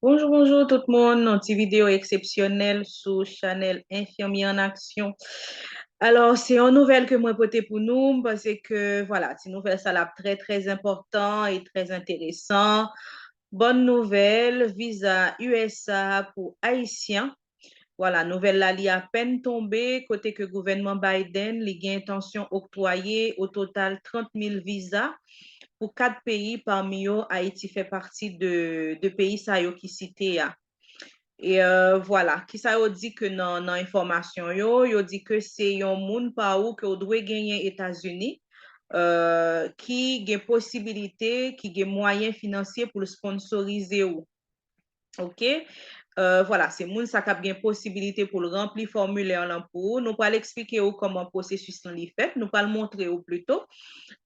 Bonjour, bonjour tout le monde. Une petite vidéo exceptionnelle sur Chanel Infirmier en Action. Alors, c'est une nouvelle que moi porté pour nous parce que voilà, c'est une nouvelle ça l'a très très important et très intéressant. Bonne nouvelle, visa USA pour Haïtiens. Voilà, nouvelle là, il à peine tombée côté que gouvernement Biden, il a intention octroyer au total 30 000 visas pour quatre pays, parmi eux, Haïti fait partie de pays ça yo qui cité. Et voilà, qui ça yo dit que dans information yo dit que c'est yon moun pa ou que ou doit gagner États-Unis qui a possibilité, qui a moyen financier pour le sponsoriser ou. OK? Voilà, c'est moun sa kap gen possibilité pour le remplir formulaire là pour nous pas l'expliquer ou comment processus là li fait, nous pas le montrer ou plutôt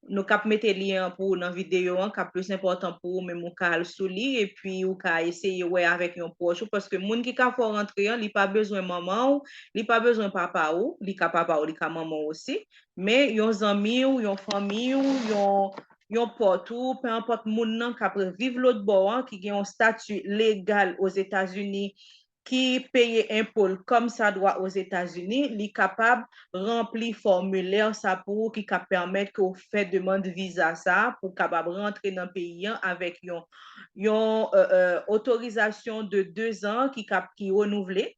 nous cap mettre lien pour dans vidéo hein, cap plus important pour même ou ka sous li et puis ou ka essayer ouais avec un proche parce que moun qui ka faut rentrer hein, li pas besoin maman ou li pas besoin papa ou li ka papa ou li ka maman aussi mais yon zami ou yon famille ou yon pote ou peu importe moun nan ka vivre l'autre bord hein, qui gen un statut légal aux États-Unis qui paye impôt comme ça doit aux États-Unis, li capable remplir formulaire ça pour qui cap permettre qu'on fait demande visa ça pour capable rentrer dans le pays avec une autorisation de 2 ans qui renouvelée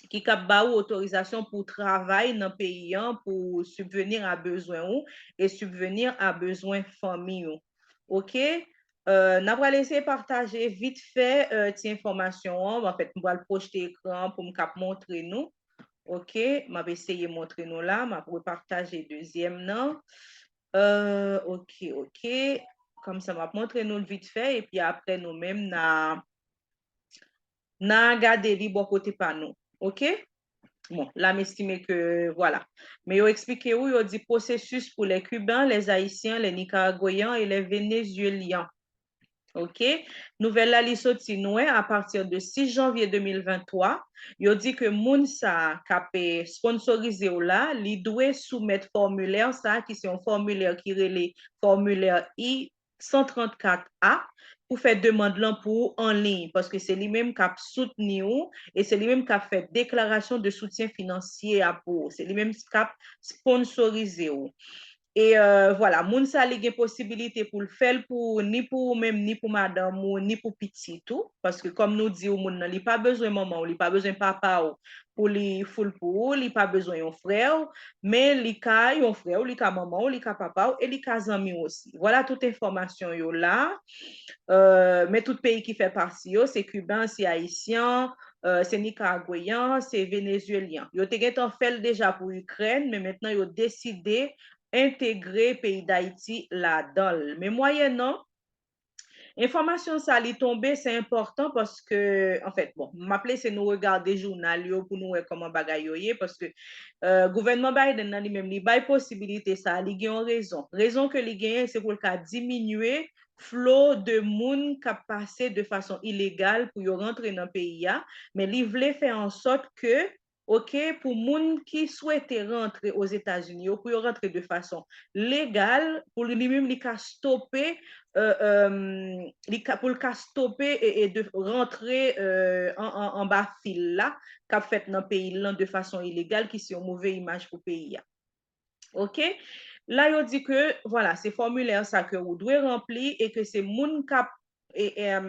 qui cap ba ou autorisation pour travail dans le pays pour subvenir à besoin ou et subvenir à besoin famille. OK? N'a pas laissé partager vite fait cette information. En fait, on va le projeter écran pour me montrer nous. OK, je vais essayer de montrer nous là. Je vais partager deuxième non. OK, OK. Comme ça, je vais montrer nous vite fait et puis après nous-mêmes, na garder les bon côté par nous. OK? Bon, là, m'estime que voilà. Mais ils expliqué où ils dit processus pour les Cubains, les Haïtiens, les Nicaraguayens et les Vénézuéliens. OK? Nouvelle la li sorti nous à partir de 6 janvier 2023. Yo dit que moun sa capé sponsorisé ou là, li doit soumettre formulaire ça qui c'est un formulaire qui relève formulaire I-134A pour faire demande là pour en ligne parce que c'est lui-même qui a soutenu et c'est lui-même qui a fait déclaration de soutien financier à pour. C'est lui-même qui a sponsorisé ou. Et voilà, moun sa li gen possibilité pour le faire pour ni pour même ni pour madame ou ni pour petit tout parce que comme nous dit moun nan li pas besoin maman ou li pas besoin papa ou pour li full pour li pas besoin un frère mais li ka un frère ou li ka maman ou li ka papa ou et li ka zami aussi. Voilà toute information yo là. Mais tout pays qui fait partie yo, c'est cubain, c'est haïtien, c'est nicaraguayen, c'est vénézuélien. Yo te gen fait déjà pour Ukraine mais maintenant yo décidé intégrer pays d'Haïti là-dedans. Mais moyennant, information ça li tomber, c'est important parce que, en fait, bon, m'appeler c'est nous regarder journal pour nous comment bagaille parce que gouvernement Biden nan li même li bay possibilité ça, li gen raison. Raison que li gen c'est pour le cas diminuer flot de monde qui a passé de façon illégale pour y rentrer dans le pays, mais li voulait faire en sorte que OK, pour moun qui souhaite rentrer aux États-Unis, pour rentrer de façon légale, pour lui-même, il a stoppé, pour le stopper et de rentrer en bas fil là, qu'a fait dans le pays là de façon illégale, qui c'est une mauvaise image pour le pays. OK? Là, il dit que, voilà, c'est formulaire ça que vous devez remplir et que c'est moun cap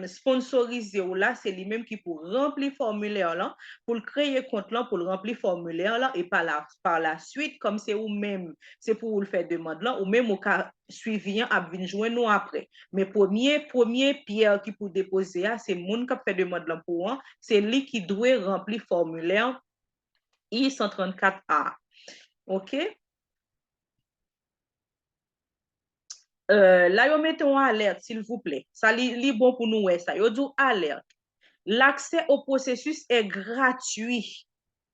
sponsorisé ou là, c'est lui-même qui pour remplir formulaire là, pour le créer compte là, pour le remplir formulaire là, et par la suite, comme c'est ou même, c'est pour vous le faire demande là, ou même au cas suivi, à venir joindre nous après. Mais premier pierre qui pour déposer, c'est moun qui fait demande là pour c'est lui qui doit remplir formulaire I-134A. OK? Là, yo mettez en alerte, s'il vous plaît. Ça li bon pour nous, ouais, ça. Yo dit alerte. L'accès au processus est gratuit.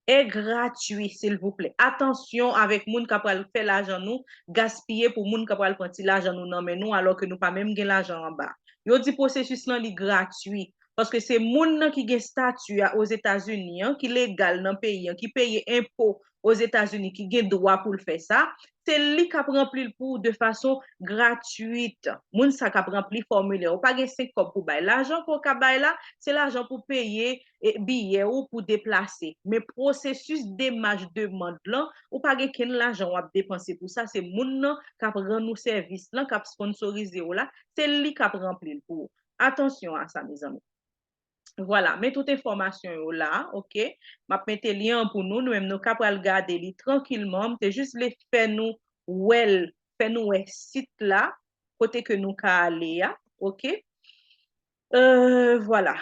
Est gratuit, s'il vous plaît. Attention avec moun qui pral faire l'argent nous, gaspiller pour moun qui pral prendre l'argent nous non mais nous alors que nous pas même gen l'argent en bas. Yo dit processus là li gratuit. Parce que c'est moun qui a statut aux États-Unis, hein, qui est légal dans le pays, hein, qui paye impôt aux États-Unis, qui a droit pour le faire ça, c'est lui qui a rempli pour de façon gratuite. Moun sa qui a rempli le formulaire. Ou pas de 5 pour bail. L'argent qu'on a bail là, c'est l'argent pour payer billets ou pour déplacer. Mais processus démarche demande là, ou pas de l'argent à dépenser pour ça, c'est moun qui a rend nous service là, qui a sponsorisé là, c'est lui qui a rempli pour. Attention à ça, mes amis. Voilà, mais toute information là, OK? M'a mettre lien pour nous, nous-mêmes nous capable regarder li tranquillement, c'est juste les faire nous well, faire nous site là, côté que nous ka aller, OK? Voilà.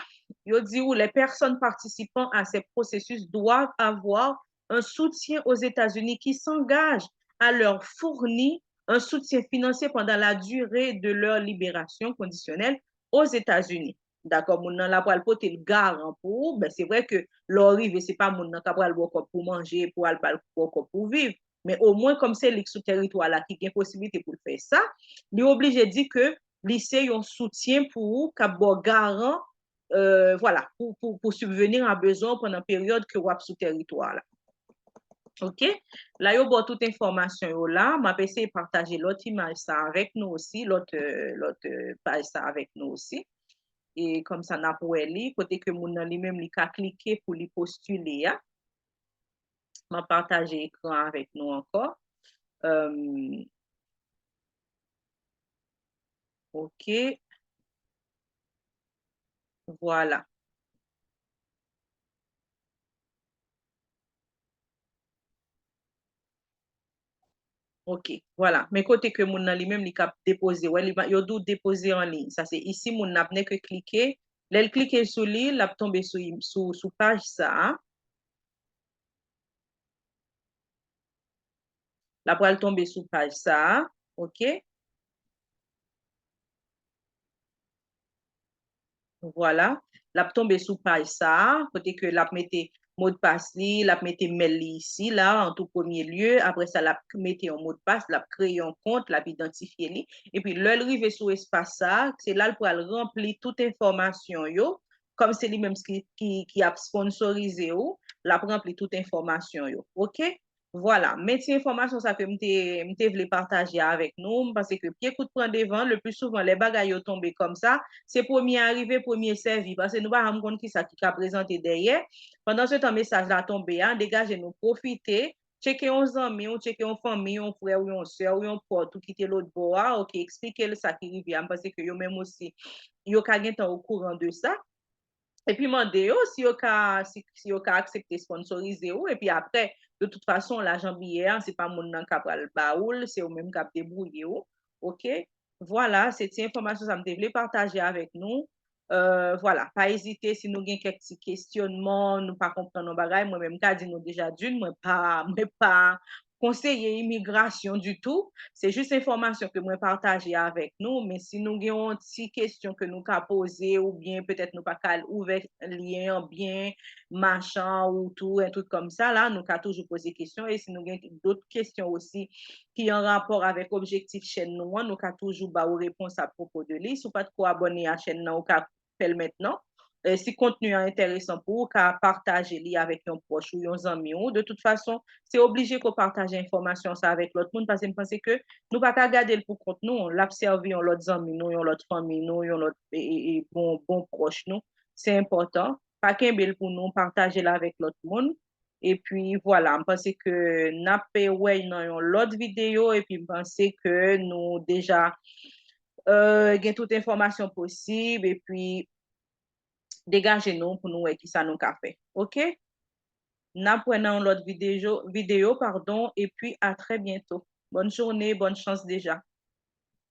Il dit où les personnes participant à ces processus doivent avoir un soutien aux États-Unis qui s'engage à leur fournir un soutien financier pendant la durée de leur libération conditionnelle aux États-Unis. D'accord, mon nan la pral pote le garant pour, ben c'est vrai que l'arrive c'est pas mon nan pral pour manger, pour al pour vivre, mais au moins comme c'est l'ex territoire là qui a possibilité pour faire ça, il est obligé de dire que lycée un soutien pour cap garant voilà pour subvenir à besoin pendant la période que vous êtes sous territoire là. OK? Là, yo bon toute information là, m'a essayé de partager l'autre image ça avec nous aussi, l'autre page ça avec nous aussi. Et comme ça n'a pour elle, côté que moun nan li même li ka cliquer pour lui postuler ya. M'a partagé écran avec nous encore. OK, voilà. OK, voilà. Mais côté que moun nan li même li ka déposer, ouais, yo dou déposer en ligne. Ça c'est ici moun n'a que cliquer. L'elle cliquer sur lui, l'a tomber sous page ça. Hein? La pral tomber sous page ça. OK? Voilà. La tomber sous page ça, côté que la mette mot de passe li, la mette mail li ici là en tout premier lieu, après ça la mette un mot de passe, la créer un compte, la identifier li et puis l'heure arrivé sur espace ça, c'est là pour remplir toute information yo, comme c'est lui même qui a sponsorisé ou, la remplir toute information yo. OK? Voilà, mettez information ça que m'te voulais partager avec nous parce que pied coup de prend devant le plus souvent les bagailles tombent comme ça, c'est premier arrivé premier servi parce que nous pas rendre compte qui ça qui a présenté derrière. Pendant ce temps message là tombé hein, dégagez nous profiter, checker on amis, on checker on famille, on frère ou on soeur ou on pote ou quitter l'autre bois, OK, expliquer ça qui arrive parce que yo même aussi yo ka gen temps au courant de ça. Et puis, demander si vous avez accepté sponsoriser ou. Et puis après, de toute façon, l'argent billet, ce n'est pas mon nom qui a le baoul, c'est vous-même qui a débrouillé. OK? Voilà, cette information, ça me devait partager avec nous. Voilà, pas hésiter si nous avons quelques petits questionnements, nous pas comprendre nos bagages, moi-même, quand dit nous déjà d'une, moi pas conseiller immigration du tout. C'est juste information que moi partager avec nous, mais si nous avons une petite question que nous avons poser ou bien peut-être nous pas ouvert lien bien machin ou tout un truc comme ça là, nous avons toujours poser questions et si nous avons d'autres questions aussi qui ont en rapport avec l'objectif chaîne nous avons toujours ba réponse à propos de lui. Si vous pas de quoi abonner à la chaîne nous faire maintenant. Si contenu est intéressant pour vous, qu'à partager avec un proche ou un ami. De toute façon, c'est obligé qu'on partage l'information ça avec l'autre monde parce que je pense que nous ne pouvons pas garder pour compte nous, on l'observe, on l'autre amis, nous, on l'autre famille, nous, on l'autre bon proche nous. C'est important. Pas qu'un bel pour nous partager là avec l'autre monde. Et puis voilà, je pense que nous avons dans l'autre vidéo et puis je pense que nous déjà avons toute information possible et puis dégagez-nous pour nous et qui ça nous a fait. OK? N'apprenons l'autre vidéo, pardon, et puis à très bientôt. Bonne journée, bonne chance déjà.